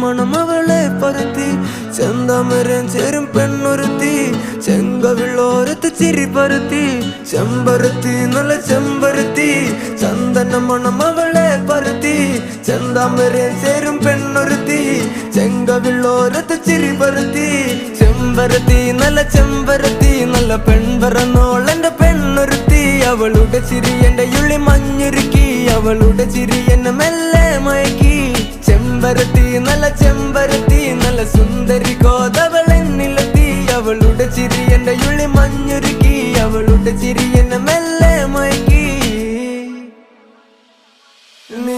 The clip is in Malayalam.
മണം അവളെ പരത്തി ചെന്താമരൻ ചേരും പെണ്ണൊരുത്തി ചെങ്കവിളോരത്ത് ചിരി പരത്തി ചെമ്പരത്തി നല്ല ചെമ്പരത്തി ചന്ദന മണം അവളെ പരത്തി ചെന്താമരൻ ചേരും പെണ്ണൊരുത്തി ചെങ്കവിളോരത്ത് ചിരി പരത്തി ചെമ്പരത്തി നല്ല പെൺപറന്നോൾ എന്റെ പെണ്ണൊരുത്തി അവളുടെ ചിരി എന്റെ ഉള്ളി മഞ്ഞുരുക്കി അവളുടെ ചിരി എന്നെ മെല്ലെ മയക്കി ചെമ്പരത്തി നല്ല സുന്ദരി കോതവളെന്നിലെത്തി അവളുടെ ചിരി എന്റെ ഉള്ളി മഞ്ഞുരുക്കി അവളുടെ ചിരി എന്നെ മെല്ലെ മയക്കി നീ